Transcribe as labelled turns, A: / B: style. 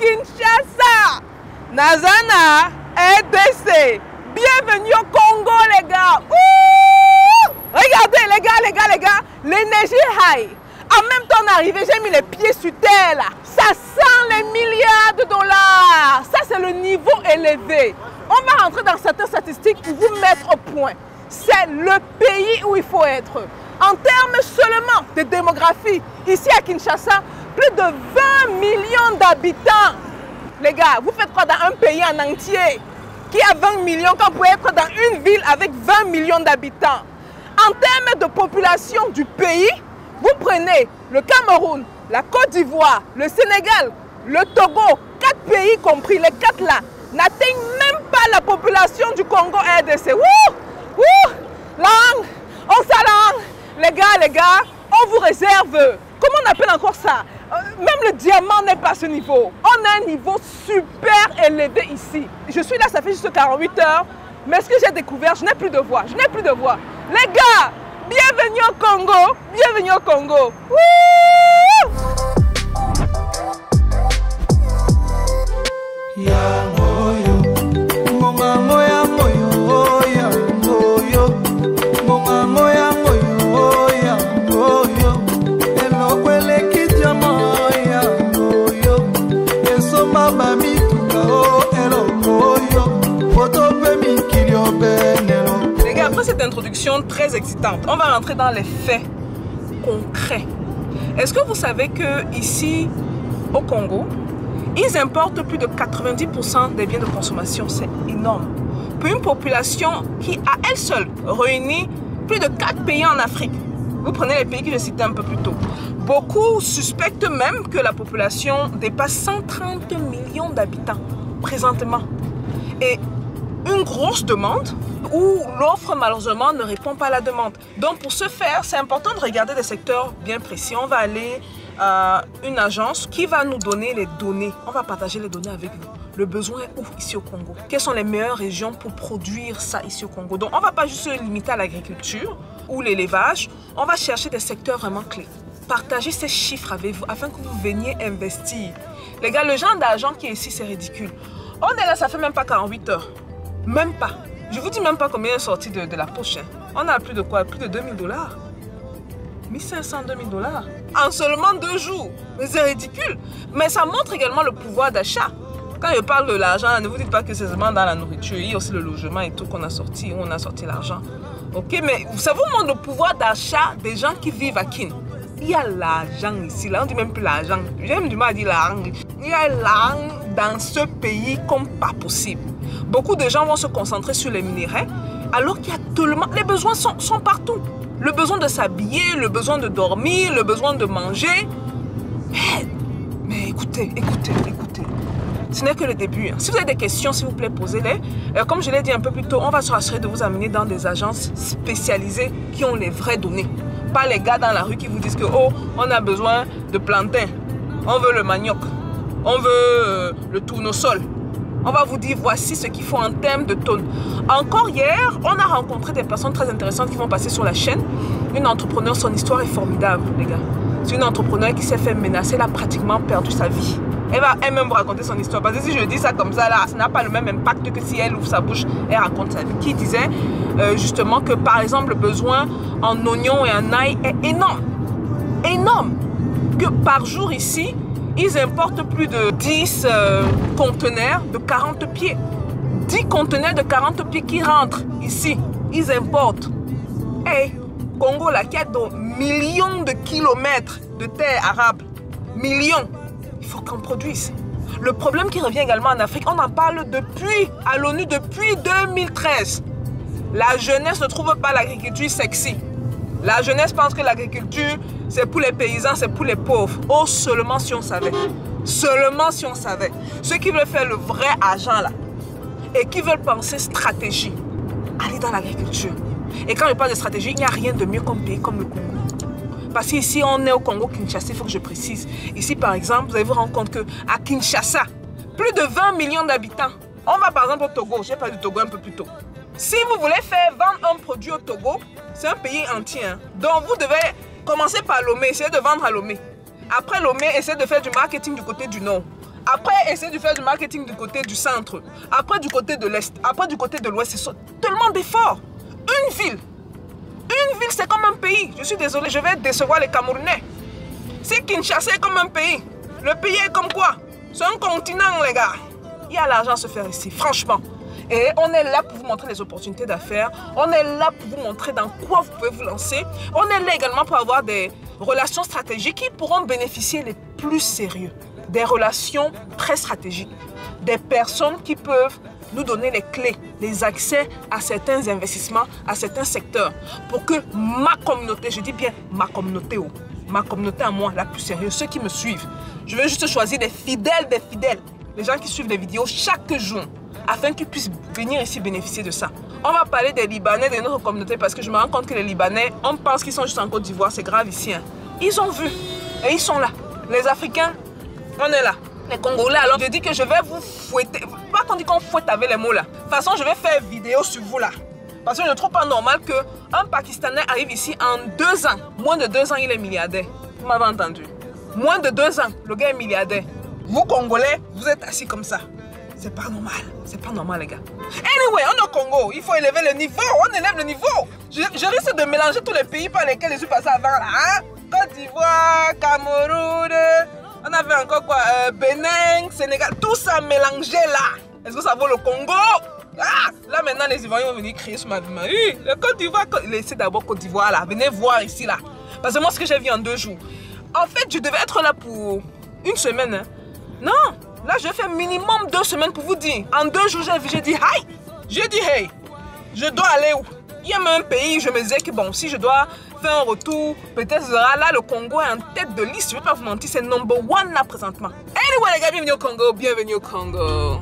A: Kinshasa. Nazana RDC. Bienvenue au Congo, les gars. Ouh! Regardez, les gars, l'énergie high. En même temps, on est arrivé, j'ai mis les pieds sur terre là. Ça sent les milliards de dollars. Ça, c'est le niveau élevé. On va rentrer dans certaines statistiques pour vous mettre au point. C'est le pays où il faut être. En termes seulement de démographie, ici à Kinshasa, plus de 20 millions d'habitants. Les gars, vous faites quoi dans un pays en entier qui a 20 millions quand vous pouvez être dans une ville avec 20 millions d'habitants? En termes de population du pays, vous prenez le Cameroun, la Côte d'Ivoire, le Sénégal, le Togo, 4 pays compris, les 4 là, n'atteignent même pas la population du Congo RDC. Wouh! Wouh! Langue! On s'alangue! Les gars, on vous réserve. Comment on appelle encore ça? Même le diamant n'est pas à ce niveau. On a un niveau super élevé ici. Je suis là, ça fait juste 48 heures. Mais ce que j'ai découvert, je n'ai plus de voix. Je n'ai plus de voix. Les gars, bienvenue au Congo. Bienvenue au Congo. Wouh! Les gars, après cette introduction très excitante, on va rentrer dans les faits concrets. Est-ce que vous savez que ici au Congo, ils importent plus de 90% des biens de consommation? C'est énorme. Pour une population qui, à elle seule, réunit plus de 4 pays en Afrique. Vous prenez les pays que je citais un peu plus tôt. Beaucoup suspectent même que la population dépasse 130 millions d'habitants présentement. Et une grosse demande où l'offre malheureusement ne répond pas à la demande. Donc pour ce faire, c'est important de regarder des secteurs bien précis. On va aller à une agence qui va nous donner les données. On va partager les données avec vous. Le besoin est où ici au Congo? Quelles sont les meilleures régions pour produire ça ici au Congo? Donc on ne va pas juste se limiter à l'agriculture ou l'élevage. On va chercher des secteurs vraiment clés. Partagez ces chiffres avec vous afin que vous veniez investir. Les gars, le genre d'argent qui est ici, c'est ridicule. On est là, ça fait même pas 48 heures. Même pas. Je vous dis même pas combien est sorti de la poche. On a plus de quoi? Plus de 2000 $. 1500, 2000 $. En seulement 2 jours. Mais c'est ridicule. Mais ça montre également le pouvoir d'achat. Quand je parle de l'argent, ne vous dites pas que c'est seulement dans la nourriture. Il y a aussi le logement et tout qu'on a sorti, où on a sorti l'argent. Ok, mais ça vous montre le pouvoir d'achat des gens qui vivent à Kin. Il y a l'argent ici, là on dit même plus l'argent. J'aime du mal à dire l'argent. Il y a l'argent dans ce pays comme pas possible. Beaucoup de gens vont se concentrer sur les minéraux, alors qu'il y a tellement... Les besoins sont partout. Le besoin de s'habiller, le besoin de dormir, le besoin de manger. Mais écoutez. Ce n'est que le début. Si vous avez des questions, s'il vous plaît, posez-les. Comme je l'ai dit un peu plus tôt, on va se rassurer de vous amener dans des agences spécialisées qui ont les vraies données. Pas les gars dans la rue qui vous disent que oh, on a besoin de plantain, on veut le manioc, on veut le tournesol. On va vous dire voici ce qu'il faut en termes de tonnes. Encore hier, on a rencontré des personnes très intéressantes qui vont passer sur la chaîne. Une entrepreneur, son histoire est formidable, les gars. C'est une entrepreneur qui s'est fait menacer, elle a pratiquement perdu sa vie. Elle va elle-même vous raconter son histoire. Parce que si je dis ça comme ça, là, ça n'a pas le même impact que si elle ouvre sa bouche et raconte sa vie. Qui disait justement que par exemple le besoin en oignons et en ail est énorme. Énorme. Que par jour ici, ils importent plus de 10 conteneurs de 40 pieds. 10 conteneurs de 40 pieds qui rentrent ici. Ils importent. Et Congo, là, qui a de millions de kilomètres de terre arable. Millions. Il faut qu'on produise. Le problème qui revient également en Afrique, on en parle depuis, à l'ONU, depuis 2013. La jeunesse ne trouve pas l'agriculture sexy. La jeunesse pense que l'agriculture, c'est pour les paysans, c'est pour les pauvres. Oh, seulement si on savait. Seulement si on savait. Ceux qui veulent faire le vrai argent là, et qui veulent penser stratégie, aller dans l'agriculture. Et quand je parle de stratégie, il n'y a rien de mieux qu'un pays comme le Congo. Parce qu'ici, on est au Congo Kinshasa, il faut que je précise. Ici, par exemple, vous allez vous rendre compte qu'à Kinshasa, plus de 20 millions d'habitants. On va par exemple au Togo, j'ai parlé du Togo un peu plus tôt. Si vous voulez faire vendre un produit au Togo, c'est un pays entier. Hein. Donc vous devez commencer par Lomé, essayer de vendre à Lomé. Après Lomé, essayez de faire du marketing du côté du nord. Après, essayer de faire du marketing du côté du centre. Après, du côté de l'Est. Après, du côté de l'Ouest. C'est tellement d'efforts. Une ville, c'est comme un pays. Je suis désolé, je vais décevoir les Camerounais. C'est Kinshasa est comme un pays. Le pays est comme quoi? C'est un continent, les gars. Il y a l'argent à se faire ici, franchement. Et on est là pour vous montrer les opportunités d'affaires. On est là pour vous montrer dans quoi vous pouvez vous lancer. On est là également pour avoir des relations stratégiques qui pourront bénéficier les plus sérieux. Des relations très stratégiques. Des personnes qui peuvent nous donner les clés, les accès à certains investissements, à certains secteurs. Pour que ma communauté, je dis bien ma communauté à moi, la plus sérieuse, ceux qui me suivent. Je veux juste choisir des fidèles, les gens qui suivent les vidéos chaque jour, afin qu'ils puissent venir ici bénéficier de ça. On va parler des Libanais, de notre communauté, parce que je me rends compte que les Libanais, on pense qu'ils sont juste en Côte d'Ivoire, c'est grave ici. Hein. Ils ont vu, et ils sont là. Les Africains, on est là. Les Congolais, alors je dis que je vais vous fouetter. Pas qu'on dit qu'on fouette avec les mots là. De toute façon, je vais faire vidéo sur vous là. Parce que je ne trouve pas normal qu'un Pakistanais arrive ici en 2 ans. Moins de 2 ans, il est milliardaire. Vous m'avez entendu? Moins de 2 ans, le gars est milliardaire. Vous, Congolais, vous êtes assis comme ça. C'est pas normal. C'est pas normal, les gars. Anyway, on est au Congo. Il faut élever le niveau. On élève le niveau. Je risque de mélanger tous les pays par lesquels je suis passé avant là. Hein? Côte d'Ivoire, Cameroun. On avait encore quoi? Bénin, Sénégal. Tout ça mélangé là. Est-ce que ça vaut le Congo? Ah, là maintenant les Ivoiriens vont venir crier sur ma vie. Le Côte d'Ivoire, laissez d'abord Côte d'Ivoire là. Venez voir ici là. Parce que moi ce que j'ai vu en 2 jours. En fait, je devais être là pour 1 semaine. Hein. Non, là je fais minimum 2 semaines pour vous dire. En 2 jours, j'ai dit hi. J'ai dit hey. Je dois aller où? Il y a même un pays, je me disais que bon, si je dois faire un retour, peut-être là, le Congo est en tête de liste. Je ne vais pas vous mentir, c'est number 1 là présentement. Anyway les gars, bienvenue au Congo.